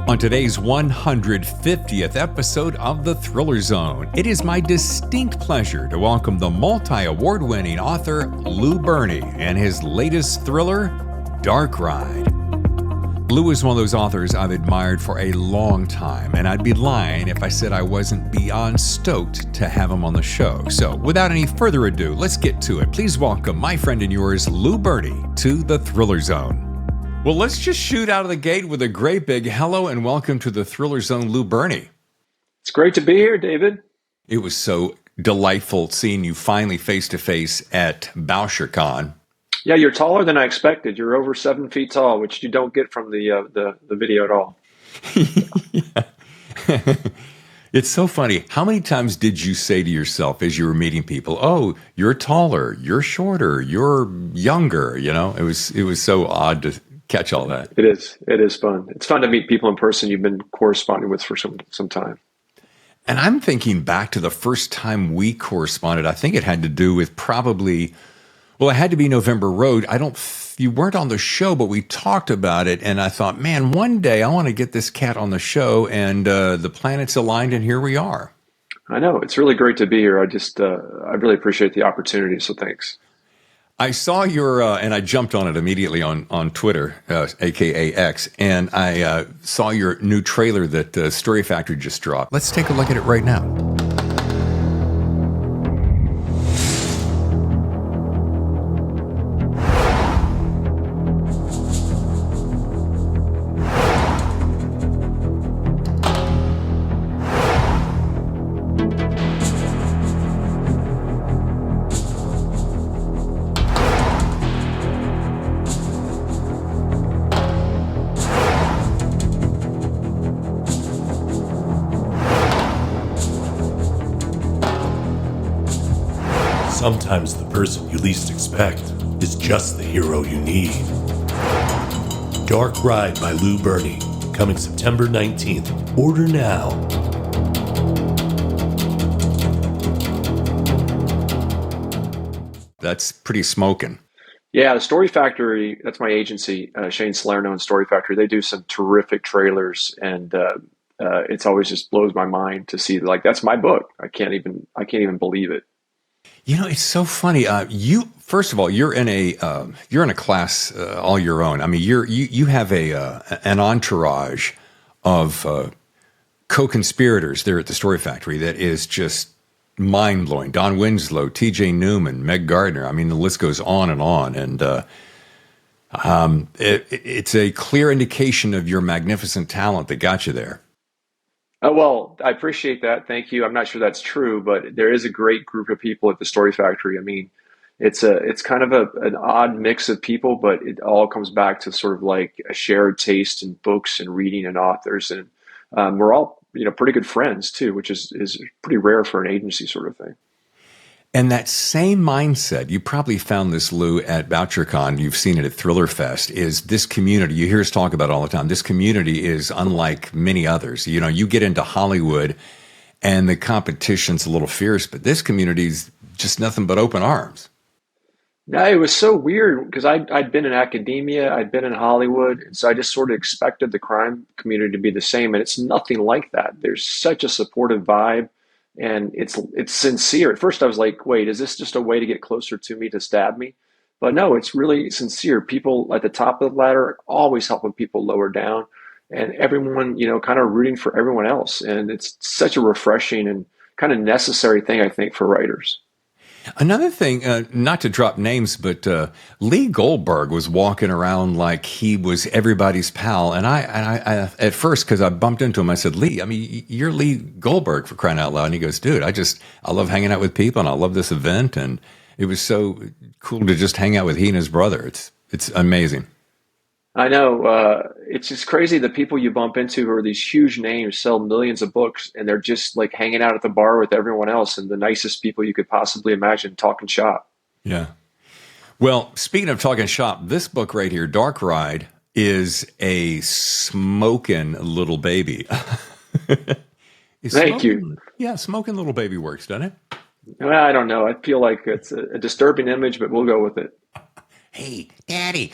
On today's 150th episode of The Thriller Zone, it is my distinct pleasure to welcome the multi-award-winning author Lou Berney and his latest thriller, Dark Ride. Lou is one of those authors I've admired for a long time, and I'd be lying if I said I wasn't beyond stoked to have him on the show. So without any further ado, let's get to it. Please welcome my friend and yours, Lou Berney, to The Thriller Zone. Well, let's just shoot out of the gate with a great big hello and welcome to The Thriller Zone, Lou Berney. It's great to be here, David. It was so delightful seeing you finally face-to-face at BoucherCon. Yeah, you're taller than I expected. You're over 7 feet tall, which you don't get from the video at all. Yeah. It's so funny. How many times did you say to yourself as you were meeting people, oh, you're taller, you're shorter, you're younger? You know, it was so odd to catch all that. It is fun. It's fun to meet people in person you've been corresponding with for some time. And I'm thinking back to the first time we corresponded. I think it had to do with it had to be November Road. You weren't on the show, but we talked about it. And I thought, man, one day I want to get this cat on the show, and the planets aligned, and here we are. I know. It's really great to be here. I really appreciate the opportunity. So thanks. I saw your, and I jumped on it immediately on Twitter, aka X, and I saw your new trailer that Story Factory just dropped. Let's take a look at it right now. Sometimes the person you least expect is just the hero you need. Dark Ride by Lou Berney, coming September 19th. Order now. That's pretty smoking. Yeah, the Story Factory, that's my agency, Shane Salerno and Story Factory. They do some terrific trailers, and it's always just blows my mind to see, like, that's my book. I can't even believe it. You know, it's so funny. First of all, you're in a class all your own. I mean, you have an entourage of co-conspirators there at the Story Factory that is just mind blowing. Don Winslow, T.J. Newman, Meg Gardner. I mean, the list goes on, and it's a clear indication of your magnificent talent that got you there. Well, I appreciate that. Thank you. I'm not sure that's true, but there is a great group of people at the Story Factory. I mean, it's kind of an odd mix of people, but it all comes back to sort of like a shared taste in books and reading and authors. And we're all, pretty good friends too, which is pretty rare for an agency sort of thing. And that same mindset, you probably found this, Lou, at BoucherCon, you've seen it at Thriller Fest, is this community, you hear us talk about it all the time, this community is unlike many others. You know, you get into Hollywood and the competition's a little fierce, but this community's just nothing but open arms. No, it was so weird because I'd been in academia, I'd been in Hollywood, and so I just sort of expected the crime community to be the same, and it's nothing like that. There's such a supportive vibe. And it's sincere. At first I was like, wait, is this just a way to get closer to me to stab me? But no, it's really sincere. People at the top of the ladder are always helping people lower down, and everyone, kind of rooting for everyone else. And it's such a refreshing and kind of necessary thing, I think, for writers. Another thing, not to drop names, but Lee Goldberg was walking around like he was everybody's pal. And I at first, because I bumped into him, I said, Lee, I mean, you're Lee Goldberg, for crying out loud. And he goes, dude, I love hanging out with people, and I love this event. And it was so cool to just hang out with he and his brother. It's amazing. I know. It's just crazy. The people you bump into who are these huge names, sell millions of books, and they're just like hanging out at the bar with everyone else, and the nicest people you could possibly imagine, talking shop. Yeah. Well, speaking of talking shop, this book right here, Dark Ride, is a smoking little baby. Thank you. Yeah, smoking little baby works, doesn't it? Well, I don't know. I feel like it's a disturbing image, but we'll go with it. Hey, Daddy.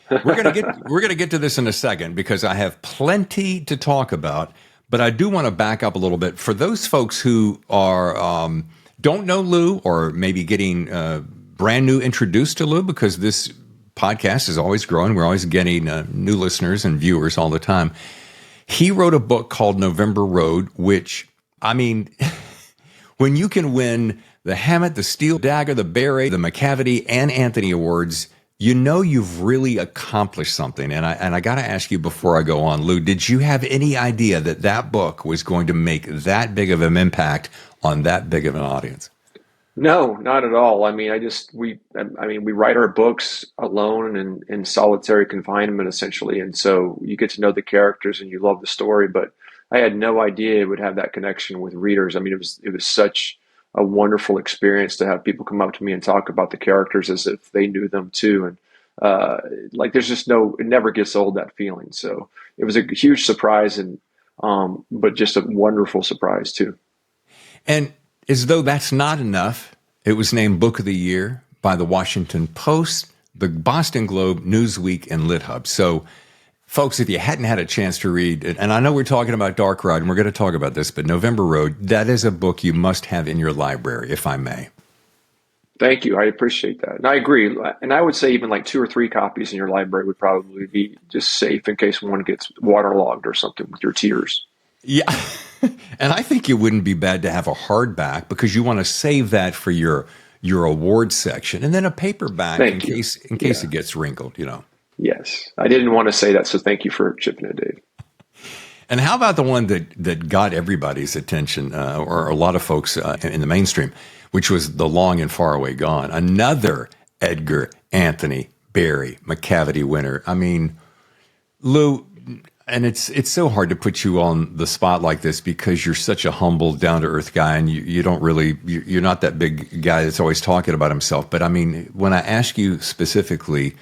We're gonna get to this in a second because I have plenty to talk about. But I do want to back up a little bit for those folks who are don't know Lou or maybe getting brand new introduced to Lou, because this podcast is always growing. We're always getting new listeners and viewers all the time. He wrote a book called November Road, which, I mean, when you can win the Hammett, the Steel Dagger, the Beret, the McCavity, and Anthony Awards, you know you've really accomplished something. And I got to ask you before I go on, Lou, did you have any idea that that book was going to make that big of an impact on that big of an audience? No, not at all. I mean, we write our books alone and in solitary confinement, essentially. And so you get to know the characters and you love the story, but I had no idea it would have that connection with readers. I mean, it was such a wonderful experience to have people come up to me and talk about the characters as if they knew them too. And there's just it never gets old, that feeling. So it was a huge surprise, and but just a wonderful surprise too. And as though that's not enough, it was named Book of the Year by the Washington Post, the Boston Globe, Newsweek, and LitHub. So, folks, if you hadn't had a chance to read it, and I know we're talking about Dark Ride, and we're going to talk about this, but November Road, that is a book you must have in your library, if I may. Thank you. I appreciate that. And I agree. And I would say even like 2 or 3 copies in your library would probably be just safe in case one gets waterlogged or something with your tears. Yeah. And I think it wouldn't be bad to have a hardback because you want to save that for your awards section, and then a paperback in case it gets wrinkled, you know. Yes. I didn't want to say that, so thank you for chipping it, Dave. And how about the one that got everybody's attention, or a lot of folks in the mainstream, which was The Long and Far Away Gone, another Edgar Anthony Barry McCavity winner. I mean, Lou, and it's so hard to put you on the spot like this because you're such a humble, down-to-earth guy, and you're not that big guy that's always talking about himself. But I mean, when I ask you specifically,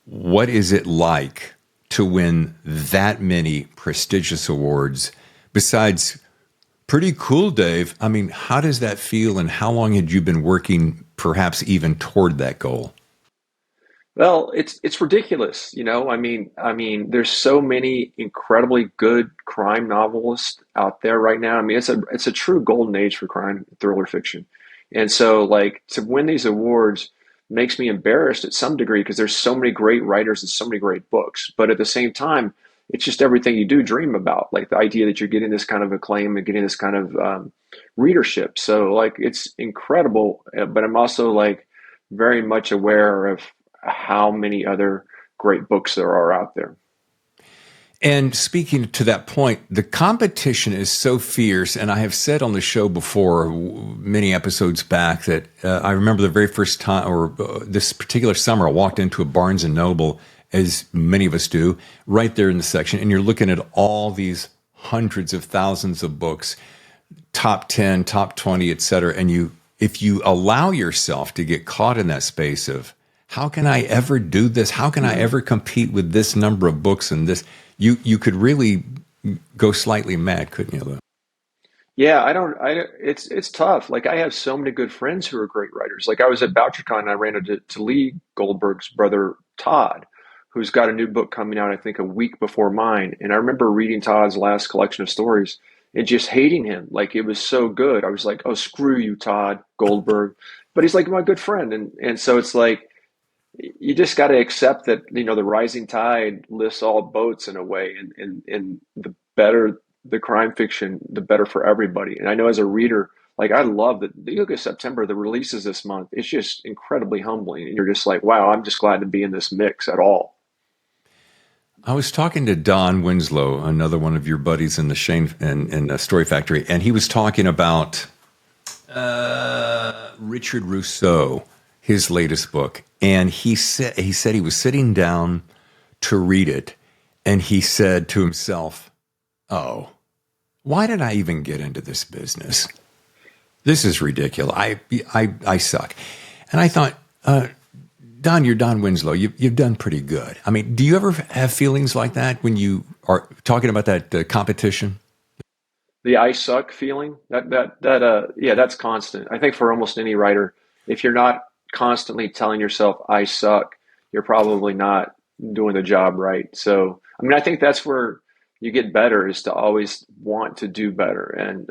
what is it like to win that many prestigious awards? Besides, pretty cool, Dave. I mean, how does that feel, and how long had you been working, perhaps even toward that goal? Well, it's ridiculous, you know. I mean, there's so many incredibly good crime novelists out there right now. I mean, it's a true golden age for crime thriller fiction, and so like to win these awards makes me embarrassed at some degree because there's so many great writers and so many great books. But at the same time, it's just everything you do dream about, like the idea that you're getting this kind of acclaim and getting this kind of readership. So like it's incredible, but I'm also like very much aware of how many other great books there are out there. And speaking to that point, the competition is so fierce. And I have said on the show before, many episodes back, that I remember the very first time, or this particular summer, I walked into a Barnes and Noble, as many of us do, right there in the section. And you're looking at all these hundreds of thousands of books, top 10, top 20, et cetera. And if you allow yourself to get caught in that space of, how can I ever do this? How can I ever compete with this number of books and this? You could really go slightly mad, couldn't you, Lou? Yeah, it's tough. Like I have so many good friends who are great writers. Like I was at BoucherCon and I ran into Lee Goldberg's brother, Todd, who's got a new book coming out, I think a week before mine. And I remember reading Todd's last collection of stories and just hating him. Like it was so good. I was like, oh, screw you, Todd Goldberg. But he's like my good friend. And so it's like, you just got to accept that, you know, the rising tide lifts all boats in a way, and the better the crime fiction, the better for everybody. And I know as a reader, like I love that you look at September, the releases this month, it's just incredibly humbling. And you're just like, wow, I'm just glad to be in this mix at all. I was talking to Don Winslow, another one of your buddies in the Shane and Story Factory, and he was talking about Richard Rousseau, his latest book. And he said he was sitting down to read it, and he said to himself, oh, why did I even get into this business? This is ridiculous. I suck. And I thought, Don, you're Don Winslow. You've done pretty good. I mean, do you ever have feelings like that when you are talking about that competition? The I suck feeling, that's constant. I think for almost any writer, if you're not constantly telling yourself I suck, you're probably not doing the job right. So, I mean, I think that's where you get better, is to always want to do better. And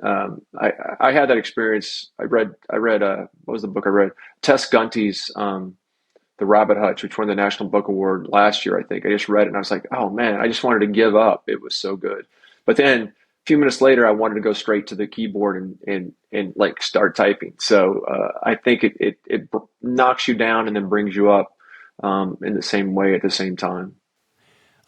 I had that experience. I read what was the book I read? Tess Gunty's The Rabbit Hutch, which won the National Book Award last year, I think. I just read it and I was like, oh man, I just wanted to give up. It was so good. But then a few minutes later, I wanted to go straight to the keyboard and like start typing. So I think it knocks you down and then brings you up in the same way at the same time.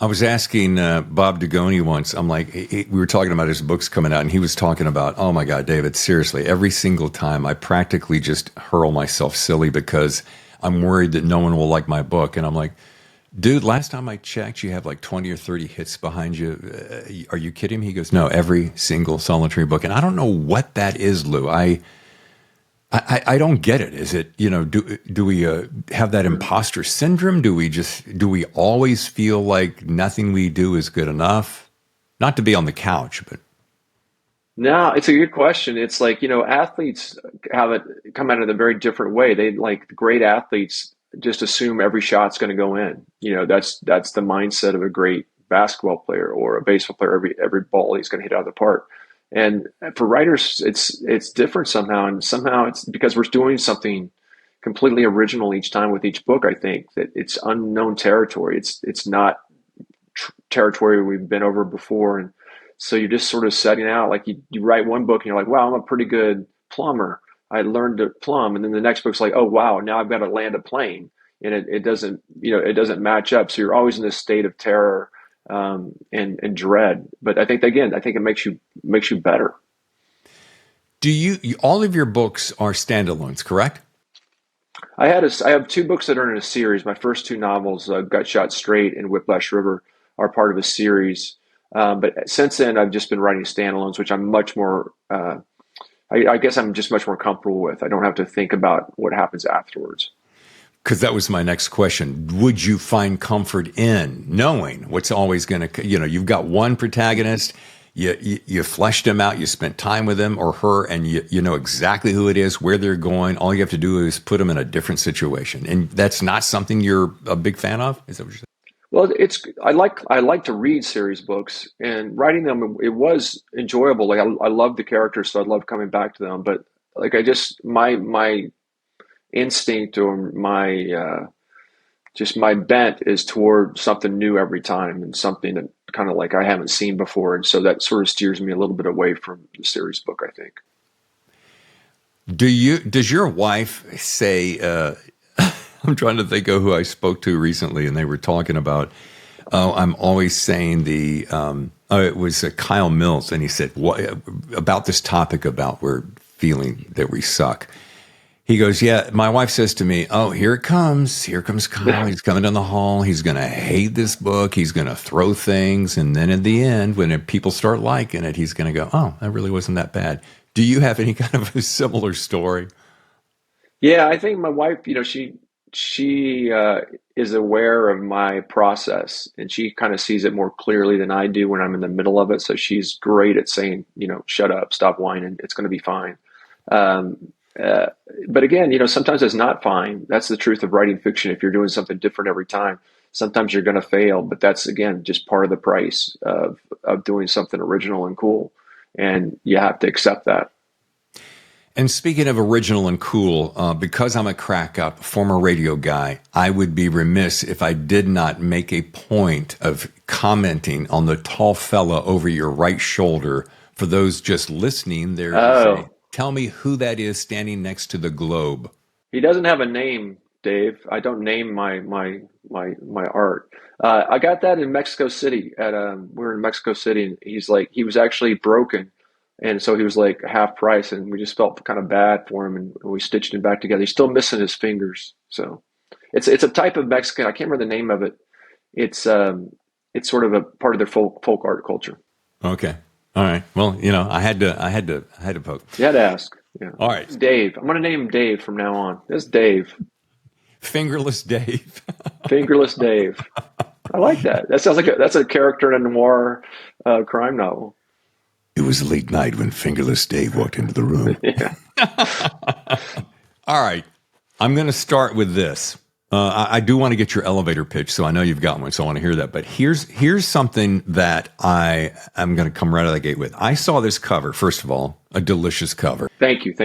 I was asking Bob Dugoni once, I'm like, we were talking about his books coming out, and he was talking about, oh my God, David, seriously, every single time I practically just hurl myself silly because I'm worried that no one will like my book. And I'm like, dude, last time I checked, you have like 20 or 30 hits behind you. Are you kidding me? He goes, no, every single solitary book. And I don't know what that is, Lou. I don't get it. Is it, do we have that imposter syndrome? Do we always feel like nothing we do is good enough? Not to be on the couch, but. No, it's a good question. It's like, athletes have it come out in a very different way. They, like, great athletes just assume every shot's going to go in. That's the mindset of a great basketball player or a baseball player. Every ball he's going to hit out of the park. And for writers, it's different somehow. And somehow it's because we're doing something completely original each time with each book. I think that it's unknown territory. It's not territory we've been over before. And so you're just sort of setting out, like you write one book and you're like, wow, I'm a pretty good plumber. I learned to plumb. And then the next book's like, oh, wow, now I've got to land a plane. And it doesn't match up. So you're always in this state of terror and dread. But I think it makes you better. Do you all of your books are standalones, correct? I have two books that are in a series. My first two novels, Gut Shot Straight and Whiplash River, are part of a series. But since then, I've just been writing standalones, which I'm much more, I guess I'm just much more comfortable with. I don't have to think about what happens afterwards. Because that was my next question. Would you find comfort in knowing what's always going to, you've got one protagonist, you fleshed him out, you spent time with him or her, and you know exactly who it is, where they're going. All you have to do is put them in a different situation. And that's not something you're a big fan of? Is that what you're saying? Well, I like to read series books, and writing them, it was enjoyable. Like I love the characters, so I love coming back to them. But like my instinct or my bent is toward something new every time, and something that kind of like I haven't seen before, and so that sort of steers me a little bit away from the series book, I think. Does your wife say? I'm trying to think of who I spoke to recently, and they were talking about. I'm always saying it was Kyle Mills, and he said about this topic about we're feeling that we suck. He goes, yeah, my wife says to me, oh, here it comes. Here comes Kyle. He's coming down the hall. He's going to hate this book. He's going to throw things. And then at the end, when people start liking it, he's going to go, oh, that really wasn't that bad. Do you have any kind of a similar story? Yeah, I think my wife, she is aware of my process, and she kind of sees it more clearly than I do when I'm in the middle of it. So she's great at saying, shut up, stop whining. It's going to be fine. But again, sometimes it's not fine. That's the truth of writing fiction. If you're doing something different every time, sometimes you're going to fail, but that's, again, just part of the price of doing something original and cool. And you have to accept that. And speaking of original and cool, because I'm a crack up, former radio guy, I would be remiss if I did not make a point of commenting on the tall fella over your right shoulder. For those just listening, tell me who that is standing next to the globe. He doesn't have a name, Dave. I don't name my art. I got that in Mexico City. We're in Mexico City, and he was actually broken. And so he was like half price, and we just felt kind of bad for him, and we stitched him back together. He's still missing his fingers. So it's a type of Mexican. I can't remember the name of it. It's sort of a part of their folk art culture. Okay. All right. Well, I had to poke. You had to ask. Yeah. All right. Dave. I'm going to name him Dave from now on. It's Dave. Fingerless Dave. Fingerless Dave. I like that. That sounds like that's a character in a noir crime novel. It was late night when Fingerless Dave walked into the room. Yeah. All right. I'm going to start with this. I do want to get your elevator pitch, so I know you've got one, so I want to hear that. But here's something that I'm going to come right out of the gate with. I saw this cover, first of all, a delicious cover. Thank you.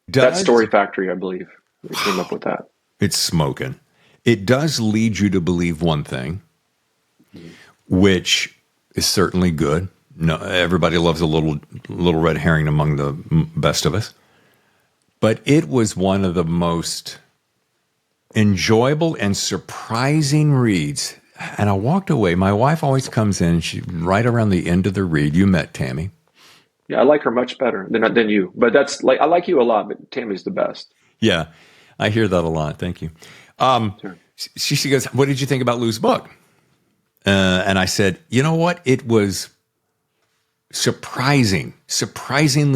That's Story Factory, I believe. We came up with that. It's smoking. It does lead you to believe one thing, which is certainly good. No, everybody loves a little red herring among the best of us. But it was one of the most enjoyable and surprising reads. And I walked away. My wife always comes in, right around the end of the read. You met Tammy. Yeah, I like her much better than you. But that's I like you a lot, but Tammy's the best. Yeah, I hear that a lot. Thank you. Sure. She goes, "What did you think about Lou's book?" And I said, "You know what? It was surprisingly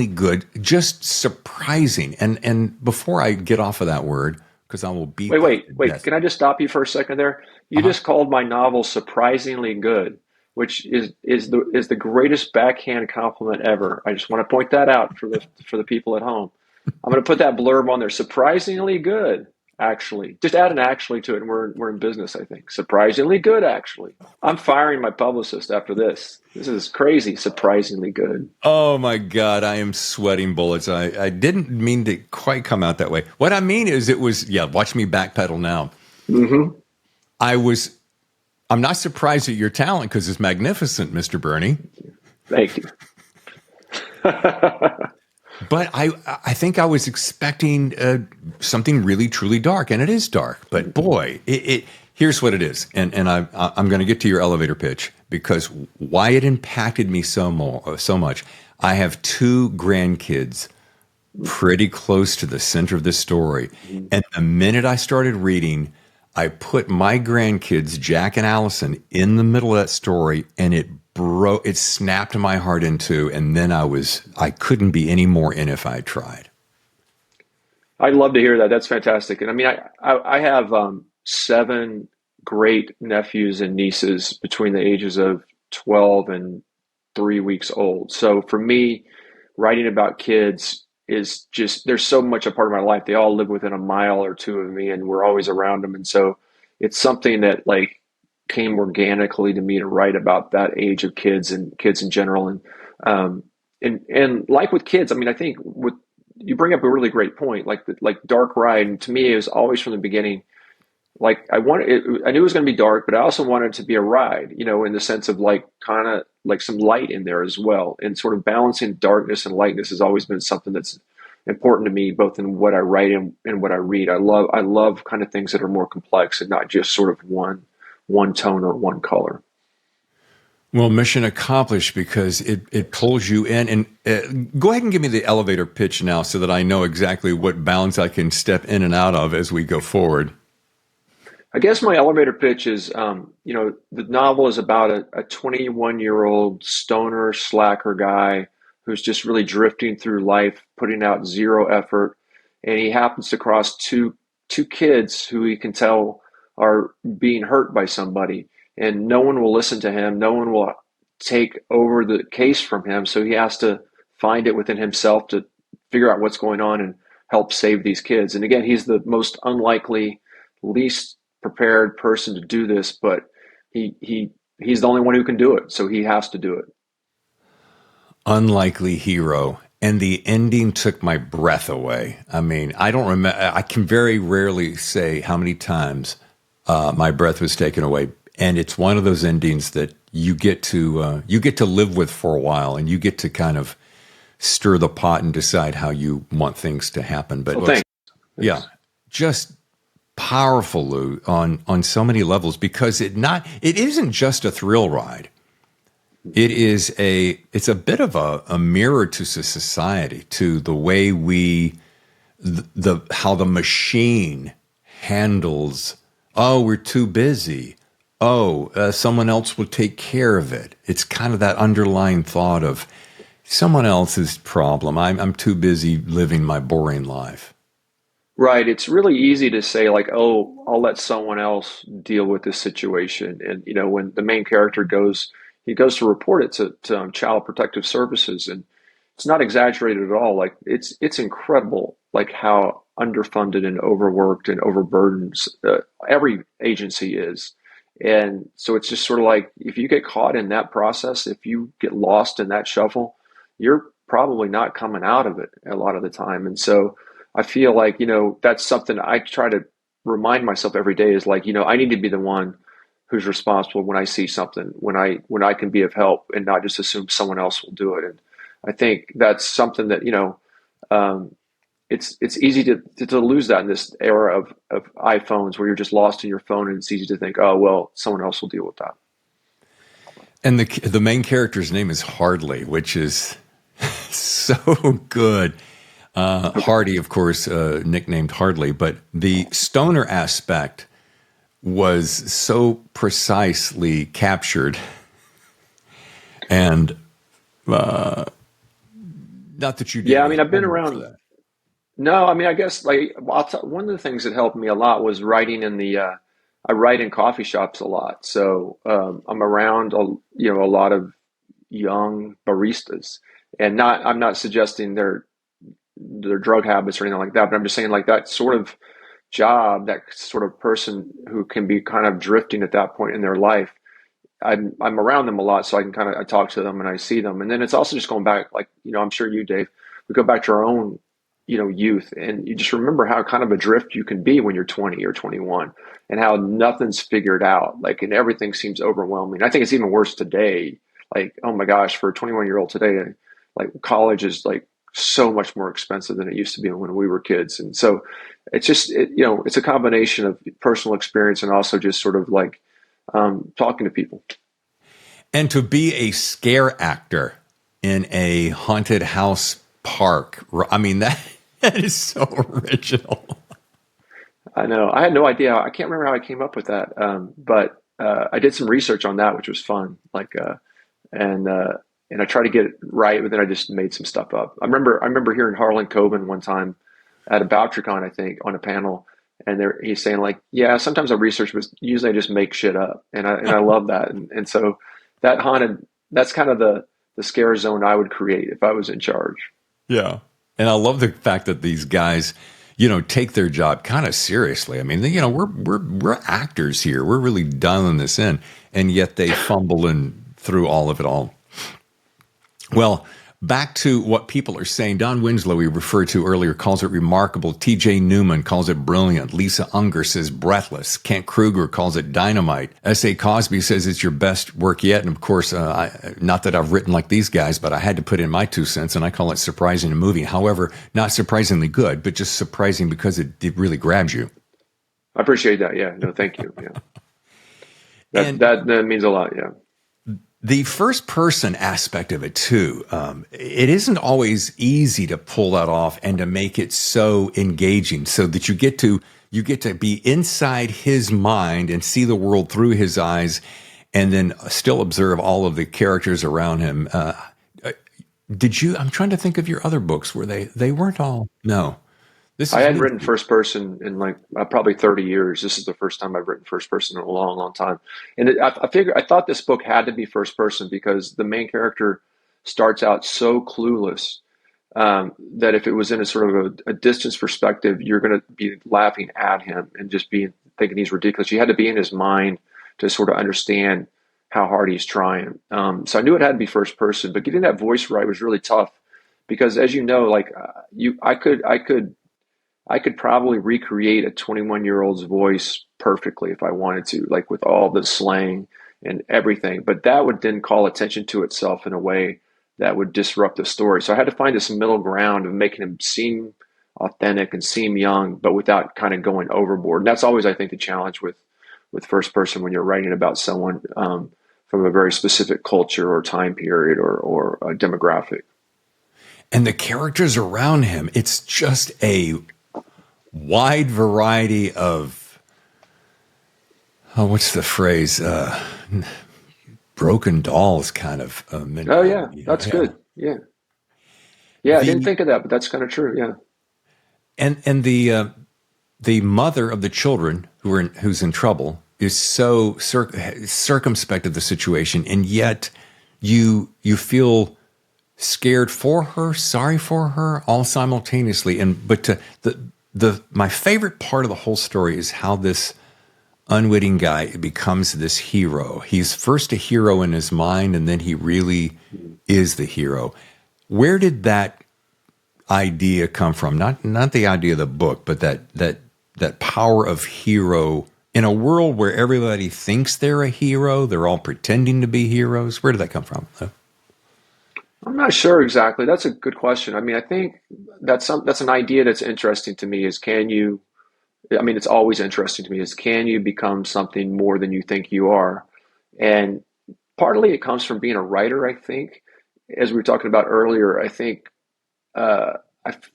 good, just surprising." And before I get off of that word, because I will beat. Wait. Can I just stop you for a second there? You just called my novel surprisingly good, which is the greatest backhand compliment ever. I just want to point that out for the people at home. I'm going to put that blurb on there. Surprisingly good, actually. Just add an actually to it, and we're in business, I think. Surprisingly good, actually. I'm firing my publicist after this. This is crazy. Surprisingly good. Oh my God, I am sweating bullets. I didn't mean to quite come out that way. What I mean is watch me backpedal now. Mm-hmm. I'm not surprised at your talent because it's magnificent, Mr. Berney. Thank you. But I think I was expecting something really, truly dark, and it is dark. But boy, here's what it is. And I'm going to get to your elevator pitch because why it impacted me so much. I have 2 grandkids pretty close to the center of this story. And the minute I started reading, I put my grandkids, Jack and Allison, in the middle of that story, and it snapped my heart in two, and then I couldn't be any more in if I tried. I'd love to hear that. That's fantastic. And I mean, I have 7 great nephews and nieces between the ages of 12 and 3 weeks old. So for me, writing about kids is just, there's so much a part of my life. They all live within a mile or 2 of me, and we're always around them. And so it's something that came organically to me to write about that age of kids and kids in general. And like with kids, I mean, I think you bring up a really great point, like Dark Ride. And to me, it was always from the beginning, I knew it was going to be dark, but I also wanted it to be a ride, in the sense of kind of some light in there as well. And sort of balancing darkness and lightness has always been something that's important to me, both in what I write and what I read. I love kind of things that are more complex and not just sort of one tone or one color. Well, mission accomplished, because it pulls you in. And go ahead and give me the elevator pitch now so that I know exactly what bounds I can step in and out of as we go forward. I guess my elevator pitch is, the novel is about a 21-year-old stoner slacker guy who's just really drifting through life, putting out zero effort. And he happens to cross two kids who he can tell are being hurt by somebody, and no one will listen to him. No one will take over the case from him. So he has to find it within himself to figure out what's going on and help save these kids. And again, he's the most unlikely, least prepared person to do this, but he's the only one who can do it. So he has to do it. Unlikely hero. And the ending took my breath away. I mean, I don't remember. I can very rarely say how many times my breath was taken away. And it's one of those endings that you get to live with for a while, and you get to kind of stir the pot and decide how you want things to happen. But thanks. Yeah, just powerful, Lou, on so many levels, because it isn't just a thrill ride. It's a bit of a mirror to society, to the way how the machine handles. Oh, we're too busy. Oh, someone else will take care of it. It's kind of that underlying thought of someone else's problem. I'm too busy living my boring life. Right. It's really easy to say oh, I'll let someone else deal with this situation. And, when the main character goes to report it to Child Protective Services, and it's not exaggerated at all. It's incredible, how underfunded and overworked and overburdened. Every agency is. And so it's just sort of like if you get caught in that process, if you get lost in that shuffle, you're probably not coming out of it a lot of the time. And so I feel like, that's something I try to remind myself every day is like, I need to be the one who's responsible when I see something, when I can be of help and not just assume someone else will do it. And I think that's something that, it's easy to lose that in this era of iPhones where you're just lost in your phone and it's easy to think, oh, well, someone else will deal with that. And the main character's name is Hardly, which is so good. Hardy, of course, nicknamed Hardly, but the stoner aspect was so precisely captured. And not that you did. Yeah, I mean, I've been around. No, I mean, I guess like one of the things that helped me a lot was writing in I write in coffee shops a lot. So I'm around a lot of young baristas, and I'm not suggesting their drug habits or anything like that, but I'm just saying like that sort of job, that sort of person who can be kind of drifting at that point in their life. I'm around them a lot, so I talk to them and I see them, and then it's also just going back, like I'm sure you, Dave, we go back to our own youth, and you just remember how kind of adrift you can be when you're 20 or 21, and how nothing's figured out, like, and everything seems overwhelming. I think it's even worse today. Like, oh my gosh, for a 21-year-old today, like college is like so much more expensive than it used to be when we were kids, and so it's just it's a combination of personal experience and also just sort of like talking to people. And to be a scare actor in a haunted house park, I mean, that is so original. I know. I had no idea. I can't remember how I came up with that, but I did some research on that, which was fun. And I tried to get it right, but then I just made some stuff up. I remember hearing Harlan Coben one time at a Bouchercon, I think, on a panel, and he's saying like, yeah, sometimes I research, but usually I just make shit up, and I love that, and so that's kind of the scare zone I would create if I was in charge. Yeah. And I love the fact that these guys, take their job kind of seriously. I mean, we're actors here. We're really dialing this in, and yet they fumble through all of it all. Well, back to what people are saying. Don Winslow, we referred to earlier, calls it remarkable. TJ Newman calls it brilliant. Lisa Unger says breathless. Kent Krueger calls it dynamite. S.A. Cosby says it's your best work yet. And of course, not that I've written like these guys, but I had to put in my 2 cents, and I call it surprising and moving. However, not surprisingly good, but just surprising because it really grabs you. I appreciate that. Yeah. No, thank you. Yeah. That means a lot. Yeah. The first person aspect of it too, it isn't always easy to pull that off and to make it so engaging, so that you get to be inside his mind and see the world through his eyes, and then still observe all of the characters around him. I'm trying to think of your other books. Were they weren't all? No. I hadn't written first person in like probably 30 years. This is the first time I've written first person in a long, long time. And I thought this book had to be first person because the main character starts out so clueless that if it was in a sort of a distance perspective, you're going to be laughing at him and just thinking he's ridiculous. You had to be in his mind to sort of understand how hard he's trying. So I knew it had to be first person, but getting that voice right was really tough because, as you know, like I could probably recreate a 21-year-old's voice perfectly if I wanted to, like with all the slang and everything. But that would then call attention to itself in a way that would disrupt the story. So I had to find this middle ground of making him seem authentic and seem young, but without kind of going overboard. And that's always, I think, the challenge with first person when you're writing about someone from a very specific culture or time period or a demographic. And the characters around him, it's just a wide variety of, what's the phrase? Broken dolls kind of. Oh yeah, that's good. Yeah. I didn't think of that, but that's kind of true. Yeah. And the mother of the children who's in trouble is so circumspect of the situation, and yet you feel scared for her, sorry for her, all simultaneously. But my favorite part of the whole story is how this unwitting guy becomes this hero. He's first a hero in his mind, and then he really is the hero. Where did that idea come from? Not the idea of the book, but that power of hero in a world where everybody thinks they're a hero. They're all pretending to be heroes. Where did that come from? I'm not sure exactly. That's a good question. I mean, I think that's an idea that's interesting to me is it's always interesting to me is can you become something more than you think you are? And partly it comes from being a writer, I think. As we were talking about earlier, I think I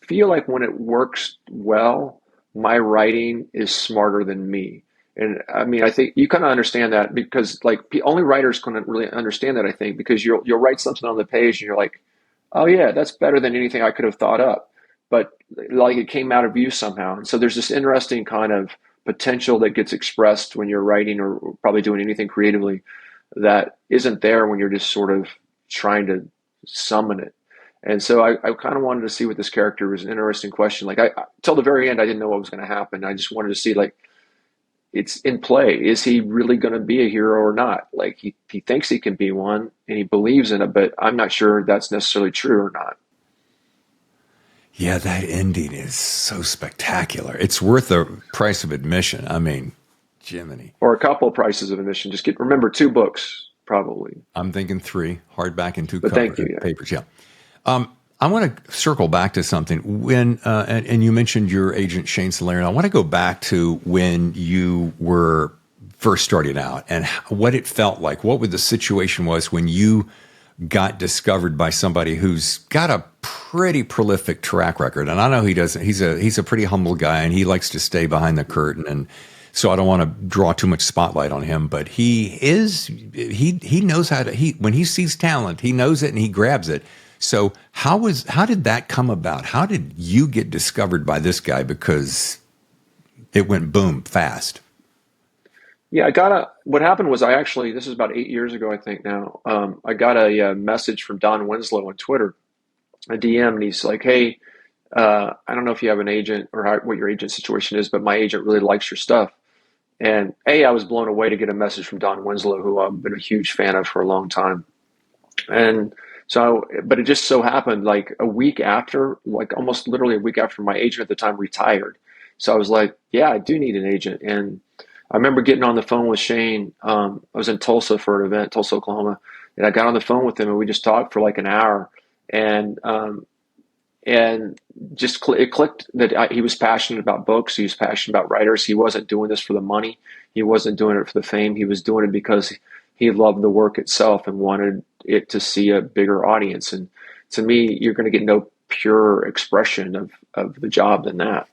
feel like when it works well, my writing is smarter than me. And I mean, I think you kind of understand that because like only writers can really understand that, I think, because you'll write something on the page and you're like, oh yeah, that's better than anything I could have thought up. But like it came out of you somehow. And so there's this interesting kind of potential that gets expressed when you're writing or probably doing anything creatively that isn't there when you're just sort of trying to summon it. And so I kind of wanted to see what this character was an interesting question. Like till the very end, I didn't know what was going to happen. I just wanted to see like it's in play. Is he really going to be a hero or not? Like he thinks he can be one and he believes in it, but I'm not sure that's necessarily true or not. Yeah, that ending is so spectacular. It's worth the price of admission. I mean, Jiminy. Or a couple of prices of admission. Just remember 2 books, probably. I'm thinking 3, hardback and 2 But thank you, yeah. papers. Yeah. I want to circle back to something when, and you mentioned your agent, Shane Solarian. I want to go back to when you were first starting out and what it felt like. What the situation was when you got discovered by somebody who's got a pretty prolific track record. And I know he doesn't, he's a pretty humble guy and he likes to stay behind the curtain. And so I don't want to draw too much spotlight on him, but he knows how to, when he sees talent, he knows it and he grabs it. So how did that come about? How did you get discovered by this guy? Because it went boom fast. Yeah, what happened was this is about 8 years ago, I think now. I got a message from Don Winslow on Twitter, a DM, and he's like, hey, I don't know if you have an agent or what your agent situation is, but my agent really likes your stuff. And I was blown away to get a message from Don Winslow, who I've been a huge fan of for a long time. And so, but it just so happened like a week after, like almost literally a week after my agent at the time retired. So I was like, yeah, I do need an agent. And I remember getting on the phone with Shane. I was in Tulsa for an event, Tulsa, Oklahoma. And I got on the phone with him and we just talked for like an hour. And just it clicked that he was passionate about books. He was passionate about writers. He wasn't doing this for the money. He wasn't doing it for the fame. He was doing it because he loved the work itself and wanted it to see a bigger audience. And to me, you're going to get no pure expression of the job than that.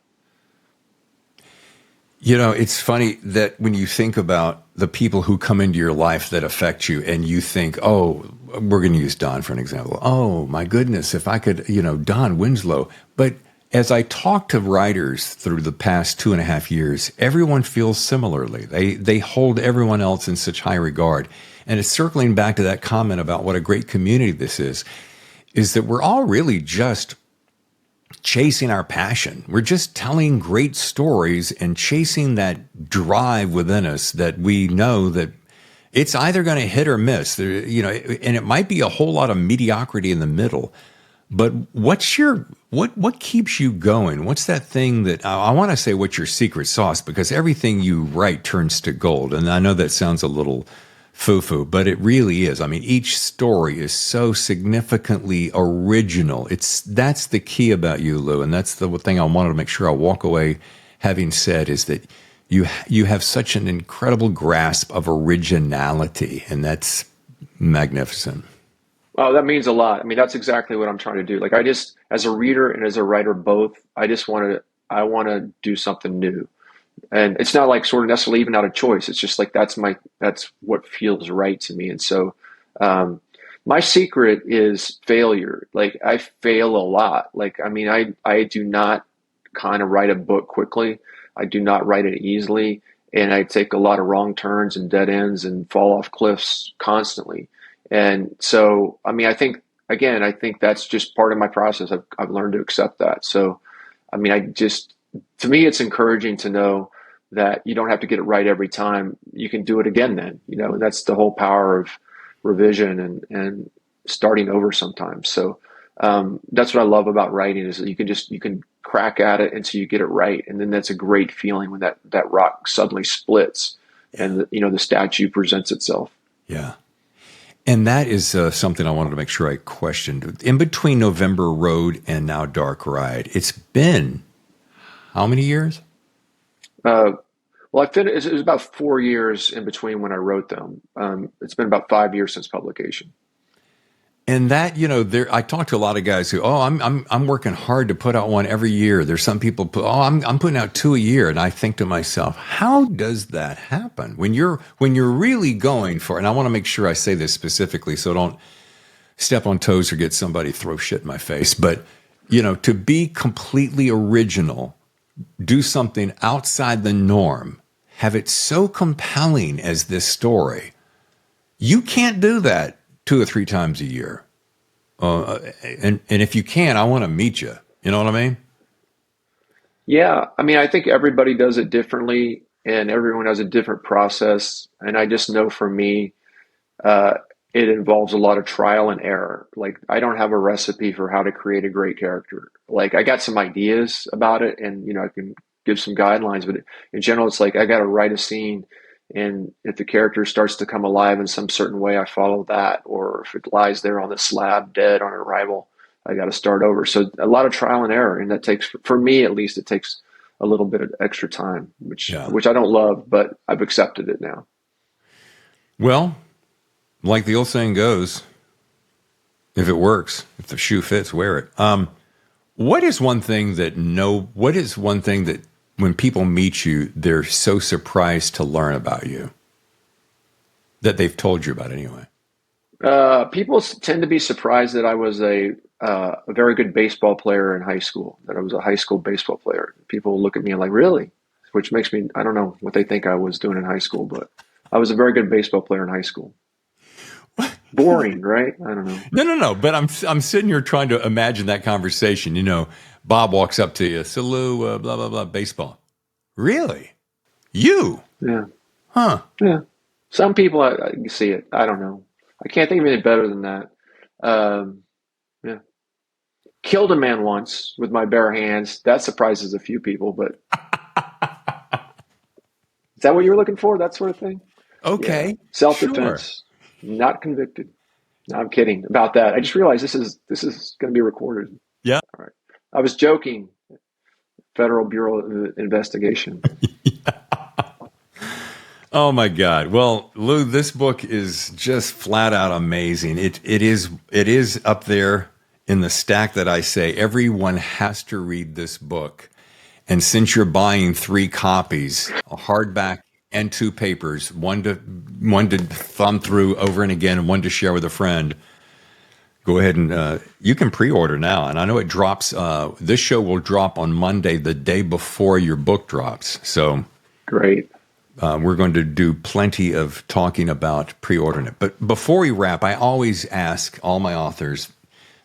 You know, it's funny that when you think about the people who come into your life that affect you and you think, oh, we're going to use Don for an example. Oh, my goodness, if I could, Don Winslow. But as I talk to writers through the past 2.5 years, everyone feels similarly. They hold everyone else in such high regard. And it's circling back to that comment about what a great community this is that we're all really just chasing our passion. We're just telling great stories and chasing that drive within us that we know that it's either going to hit or miss. And it might be a whole lot of mediocrity in the middle. But what keeps you going? What's that thing that I want to say? What's your secret sauce? Because everything you write turns to gold. And I know that sounds a little foo-foo, but it really is. I mean, each story is so significantly original. That's the key about you, Lou, and that's the thing I wanted to make sure I walk away having said is that you have such an incredible grasp of originality, and that's magnificent. Well, that means a lot. I mean, that's exactly what I'm trying to do. Like as a reader and as a writer both, I want to do something new. And it's not like sort of necessarily even out of choice. It's just like that's what feels right to me. And so my secret is failure. Like I fail a lot. Like, I mean, I do not kind of write a book quickly. I do not write it easily. And I take a lot of wrong turns and dead ends and fall off cliffs constantly. And so, I mean, I think that's just part of my process. I've learned to accept that. So, I mean, to me, it's encouraging to know that you don't have to get it right every time. You can do it again then, that's the whole power of revision and starting over sometimes. So that's what I love about writing is that you can crack at it until you get it right. And then that's a great feeling when that rock suddenly splits and the statue presents itself. Yeah. And that is something I wanted to make sure I questioned. In between November Road and now Dark Ride, it's been how many years? Well, it was about 4 years in between when I wrote them. It's been about 5 years since publication. And that, I talk to a lot of guys who, I'm working hard to put out one every year. There's some people, I'm putting out 2 a year. And I think to myself, how does that happen when you're really going for, and I want to make sure I say this specifically so don't step on toes or get somebody throw shit in my face. But, to be completely original, do something outside the norm, have it so compelling as this story, you can't do that 2 or 3 times a year. And if you can, I want to meet you. You know what I mean? Yeah. I mean, I think everybody does it differently and everyone has a different process. And I just know for me, it involves a lot of trial and error. Like I don't have a recipe for how to create a great character. Like I got some ideas about it and, I can give some guidelines, but in general, it's like I got to write a scene. And if the character starts to come alive in some certain way, I follow that. Or if it lies there on the slab dead on arrival, I got to start over. So a lot of trial and error. And that takes, for me at least, it takes a little bit of extra time, which I don't love, but I've accepted it now. Well, like the old saying goes, if it works, if the shoe fits, wear it. What is one thing that when people meet you, they're so surprised to learn about you that they've told you about anyway? People tend to be surprised that I was a very good baseball player in high school, that I was a high school baseball player. People look at me and like, really? Which makes me, I don't know what they think I was doing in high school, but I was a very good baseball player in high school. Boring, right? I don't know. No. But I'm sitting here trying to imagine that conversation. Bob walks up to you, so Lou, blah, blah, blah, baseball. Really? You? Yeah. Huh. Yeah. Some people, I see it. I don't know. I can't think of anything better than that. Yeah. Killed a man once with my bare hands. That surprises a few people, but is that what you were looking for? That sort of thing? Okay. Yeah. Self-defense. Sure. Not convicted. No, I'm kidding about that. I just realized this is going to be recorded. Yeah. All right. I was joking. Federal Bureau of Investigation. Oh my God. Well, Lou, this book is just flat out amazing. It is up there in the stack that I say everyone has to read this book. And since you're buying 3 copies, a hardback and 2 papers, one to thumb through over and again, and one to share with a friend, go ahead and you can pre-order now. And I know it drops. This show will drop on Monday, the day before your book drops. So great. We're going to do plenty of talking about pre-ordering it. But before we wrap, I always ask all my authors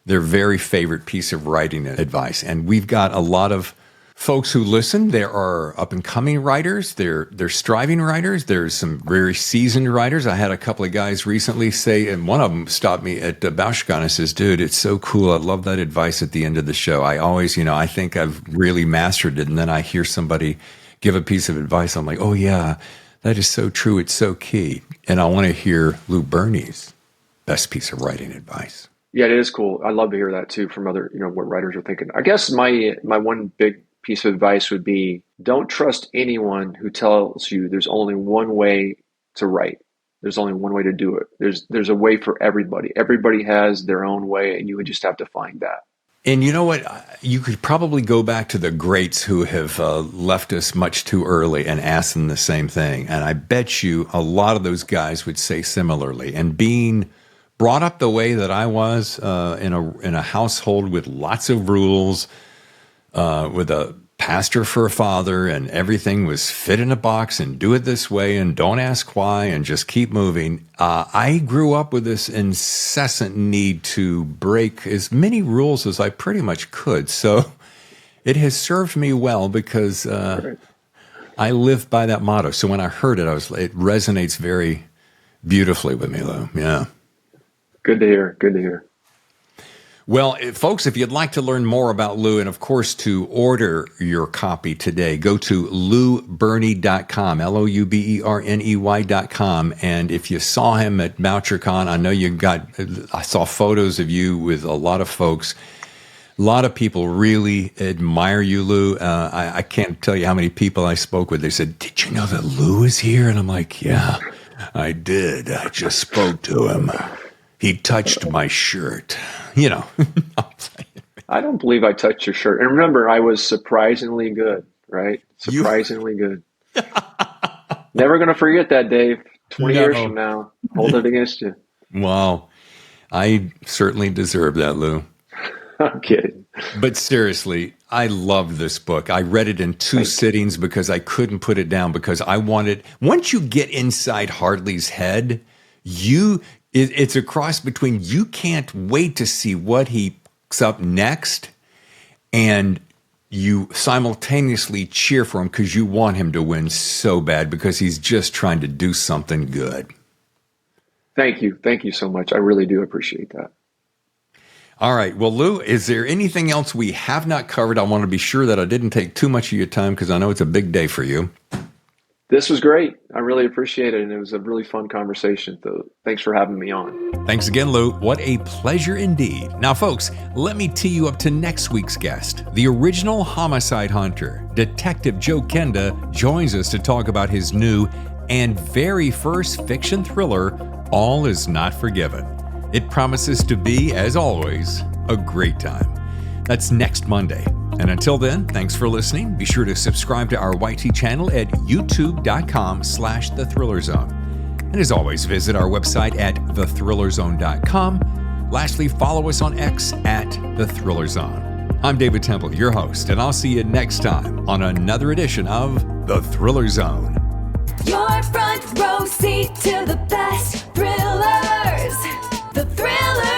their very favorite piece of writing advice. And we've got a lot of folks who listen. There are up-and-coming writers. They're striving writers. There's some very seasoned writers. I had a couple of guys recently say, and one of them stopped me at Bauschkan and says, dude, it's so cool. I love that advice at the end of the show. I always, I think I've really mastered it. And then I hear somebody give a piece of advice. I'm like, oh, yeah, that is so true. It's so key. And I want to hear Lou Berney's best piece of writing advice. Yeah, it is cool. I love to hear that, too, from other, what writers are thinking. I guess my one big piece of advice would be don't trust anyone who tells you there's only one way to write. There's only one way to do it. There's a way for everybody. Everybody has their own way, and you would just have to find that. And you know what? You could probably go back to the greats who have left us much too early and ask them the same thing. And I bet you a lot of those guys would say similarly. And being brought up the way that I was in a household with lots of rules, with a pastor for a father, and everything was fit in a box and do it this way and don't ask why and just keep moving. I grew up with this incessant need to break as many rules as I pretty much could. So It has served me well because I live by that motto. So when I heard it, it resonates very beautifully with me, Lou. Yeah. Good to hear. Good to hear. Well, folks, if you'd like to learn more about Lou and, of course, to order your copy today, go to louberney.com, LOUBERNEY.com. And if you saw him at BoucherCon, I know I saw photos of you with a lot of folks. A lot of people really admire you, Lou. I can't tell you how many people I spoke with. They said, "Did you know that Lou is here?" And I'm like, "Yeah, I did. I just spoke to him. He touched my shirt." You know. I don't believe I touched your shirt. And remember, I was surprisingly good, right? Surprisingly good. Never going to forget that, Dave. 20 years from now, hold it against you. Wow. I certainly deserve that, Lou. I'm kidding. But seriously, I love this book. I read it in two sittings because I couldn't put it down because I wanted, once you get inside Hartley's head, it's a cross between you can't wait to see what he's up next, and you simultaneously cheer for him because you want him to win so bad because he's just trying to do something good. Thank you. Thank you so much. I really do appreciate that. All right. Well, Lou, is there anything else we have not covered? I want to be sure that I didn't take too much of your time because I know it's a big day for you. This was great. I really appreciate it, and it was a really fun conversation. So thanks for having me on. Thanks again, Lou. What a pleasure indeed. Now, folks, let me tee you up to next week's guest. The original homicide hunter, Detective Joe Kenda, joins us to talk about his new and very first fiction thriller, All Is Not Forgiven. It promises to be, as always, a great time. That's next Monday. And until then, thanks for listening. Be sure to subscribe to our YT channel at youtube.com/thethhrillerzone. And as always, visit our website at thethhrillerzone.com. Lastly, follow us on X at thethhrillerzone. I'm David Temple, your host, and I'll see you next time on another edition of The Thriller Zone. Your front row seat to the best thrillers. The Thriller